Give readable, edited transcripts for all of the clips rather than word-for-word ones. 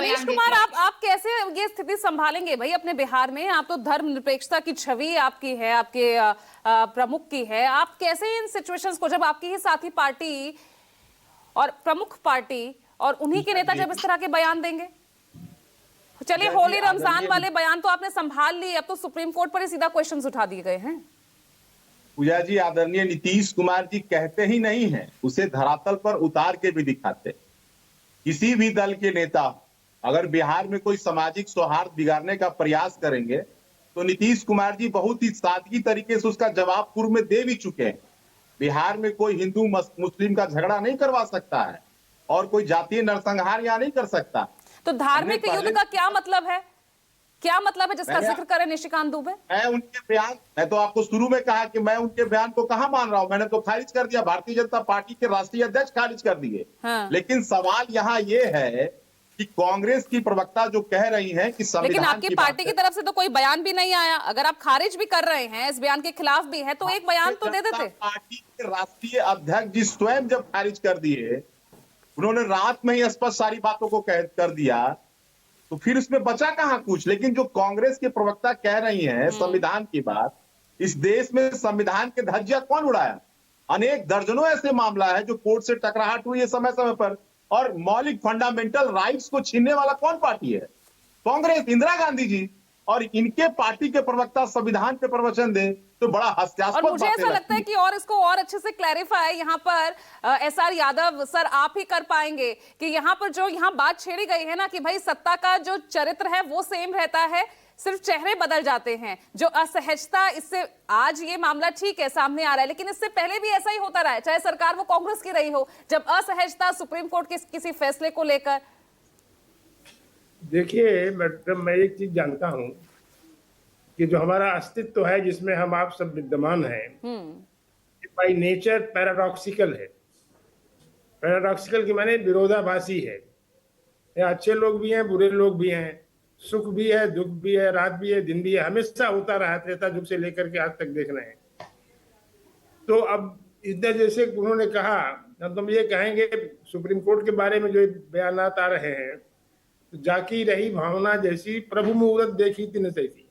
नीतीश कुमार, आप कैसे ये स्थिति संभालेंगे भाई अपने बिहार में? आप तो धर्मनिरपेक्षता की छवि आपकी है, आपके प्रमुख की है, आप कैसे इन सिचुएशंस को, जब आपकी ही साथी पार्टी और प्रमुख पार्टी और उन्हीं के नेता जब इस तरह के बयान देंगे? चलिए, होली रमजान वाले बयान तो आपने संभाल लिए, अब तो सुप्रीम कोर्ट पर ही सीधा क्वेश्चंस उठा दिए गए हैं। पूजा जी, आदरणीय नीतीश कुमार जी कहते ही नहीं है, उसे धरातल पर उतार के भी दिखाते। किसी भी दल के नेता अगर बिहार में कोई सामाजिक सौहार्द बिगाड़ने का प्रयास करेंगे तो नीतीश कुमार जी बहुत ही सादगी तरीके से उसका जवाब पूर्व में दे भी चुके हैं। बिहार में कोई हिंदू मुस्लिम का झगड़ा नहीं करवा सकता है और कोई जातीय नरसंहार यहाँ नहीं कर सकता। तो धार्मिक युद्ध का क्या मतलब है? क्या मतलब है जिसका जिक्र करें निशिकांत दुबे? मैं तो आपको शुरू में कहा कि मैं उनके बयान को कहां मान रहा हूं, मैंने तो खारिज कर दिया। भारतीय जनता पार्टी के राष्ट्रीय अध्यक्ष खारिज कर दिए। हाँ। लेकिन सवाल यहां ये है कि कांग्रेस की प्रवक्ता जो कह रही हैं कि संविधान, लेकिन आपकी पार्टी की तरफ से तो कोई बयान भी नहीं आया। अगर आप खारिज भी कर रहे हैं, इस बयान के खिलाफ भी है, तो एक बयान तो दे देते। पार्टी के राष्ट्रीय अध्यक्ष जी स्वयं जब खारिज कर दिए, उन्होंने रात में ही स्पष्ट सारी बातों को कर दिया, तो फिर उसमें बचा कहां कुछ। लेकिन जो कांग्रेस के प्रवक्ता कह रही हैं संविधान की बात, इस देश में संविधान के धज्जियां कौन उड़ाया? अनेक दर्जनों ऐसे मामला है जो कोर्ट से टकराहट हुई है समय समय पर, और मौलिक फंडामेंटल राइट्स को छीनने वाला कौन पार्टी है? कांग्रेस, इंदिरा गांधी जी। और इनके पार्टी के प्रवक्ता संविधान पे प्रवचन दे तो बड़ा हास्यास्पद। और मुझे ऐसा लगता है कि और इसको और अच्छे से क्लैरिफाई यहाँ पर एसआर यादव सर आप ही कर पाएंगे कि यहाँ पर जो यहाँ बात छेड़ी गई है ना कि भाई सत्ता का जो चरित्र है वो सेम रहता है, सिर्फ चेहरे बदल जाते हैं। जो असहजता, इससे आज ये मामला ठीक है सामने आ रहा है, लेकिन इससे पहले भी ऐसा ही होता रहा है, चाहे सरकार वो कांग्रेस की रही हो, जब असहजता सुप्रीम कोर्ट के किसी फैसले को लेकर। देखिए मैडम, मैं एक चीज जानता हूं कि जो हमारा अस्तित्व है जिसमें हम आप सब विद्यमान हैं, बाय नेचर पैराडॉक्सिकल है। पैराडॉक्सिकल की माने विरोधाभासी है। यहाँ अच्छे लोग भी हैं, बुरे लोग भी हैं, सुख भी है, दुख भी है, रात भी है, दिन भी है, हमेशा होता रहा, त्रेता युग से लेकर के आज तक देख रहे हैं। तो अब इधर जैसे उन्होंने कहा, अब हम ये कहेंगे सुप्रीम कोर्ट के बारे में जो बयान आ रहे हैं, तो जाकी रही भावना जैसी प्रभु मुहूर्त देखी तीन तैसी।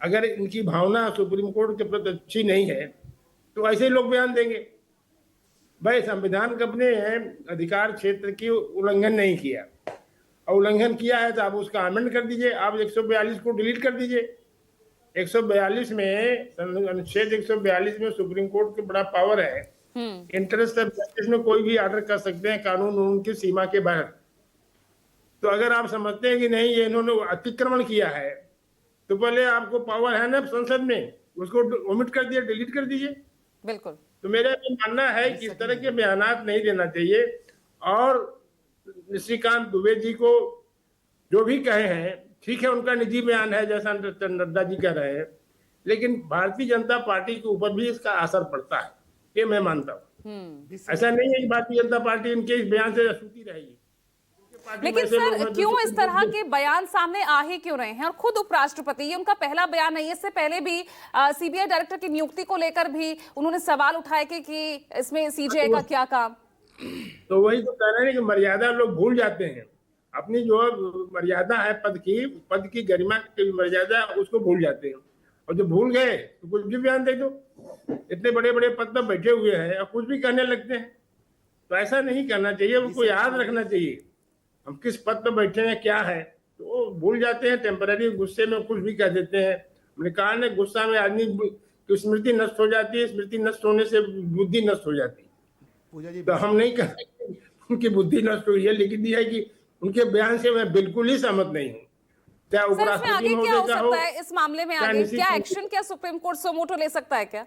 अगर इनकी भावना सुप्रीम कोर्ट के प्रति अच्छी नहीं है तो ऐसे लोग बयान देंगे। भाई संविधान के अपने अधिकार क्षेत्र की उल्लंघन नहीं किया, और उल्लंघन किया है तो आप उसका अमेंड कर दीजिए। आप 142 को डिलीट कर दीजिए। 142 में, अनुच्छेद 142 में सुप्रीम कोर्ट के बड़ा पावर है। इंटरेस्ट ऑफ जस्टिस में कोई भी ऑर्डर कर सकते हैं, कानून उनकी सीमा के बाहर। तो अगर आप समझते हैं कि नहीं ये इन्होंने अतिक्रमण किया है, तो पहले आपको पावर है ना संसद में, उसको ओमिट कर दिया, डिलीट कर दीजिए। बिल्कुल। तो मेरा ये मानना है कि इस तरह के बयानात नहीं देना चाहिए। और निशिकांत दुबे जी को जो भी कहे हैं, ठीक है, उनका निजी बयान है जैसा नड्डा जी कह रहे हैं, लेकिन भारतीय जनता पार्टी के ऊपर भी इसका असर पड़ता है, ये मैं मानता हूँ। ऐसा नहीं है कि भारतीय जनता पार्टी इनके इस बयान से सूती रहेगी। लेकिन सर क्यों इस तरह के बयान सामने आ ही क्यों रहे हैं? और खुद उपराष्ट्रपति, ये उनका पहला बयान नहीं है, इससे पहले भी सीबीआई डायरेक्टर की नियुक्ति को लेकर भी उन्होंने सवाल उठाए कि इसमें सीजीआई का क्या काम। तो वही तो कह रहे हैं कि मर्यादा लोग भूल जाते हैं। अपनी जो मर्यादा है पद की गरिमा की मर्यादा, उसको भूल जाते हैं। और जो भूल गए तो कुछ भी बयान दे दो। इतने बड़े बड़े पद पर बैठे हुए हैं और कुछ भी कहने लगते हैं। तो ऐसा नहीं करना चाहिए, उनको याद रखना चाहिए हम किस पद पर बैठे हैं, क्या है। तो वो भूल जाते हैं, टेम्पररी गुस्से में कुछ भी कह देते हैं। हमने कहा ना, गुस्सा में आदमी की स्मृति नष्ट हो जाती है, स्मृति नष्ट होने से बुद्धि नष्ट हो जाती है। तो हम नहीं कह रहे उनकी बुद्धि नष्ट हुई है, लेकिन दिया है कि उनके बयान से मैं बिल्कुल ही सहमत नहीं हूँ। चाहे उपराष्ट्रपति क्या हो सकता है इस मामले में? आगे क्या एक्शन, क्या सुप्रीम कोर्ट सोमोटो ले सकता है क्या?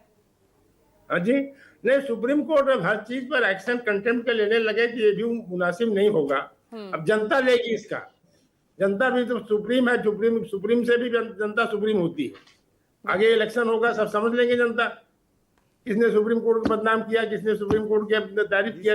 हाँ जी, नहीं, सुप्रीम कोर्ट अब हर चीज पर एक्शन कंटेम्प्ट का लेने लगे कि ये भी मुनासिब नहीं होगा। अब जनता लेगी इसका। जनता भी तो सुप्रीम है, सुप्रीम से भी जनता सुप्रीम होती है। आगे इलेक्शन होगा, सब समझ लेंगे जनता किसने सुप्रीम कोर्ट को बदनाम किया, किसने सुप्रीम कोर्ट की तारीफ किया।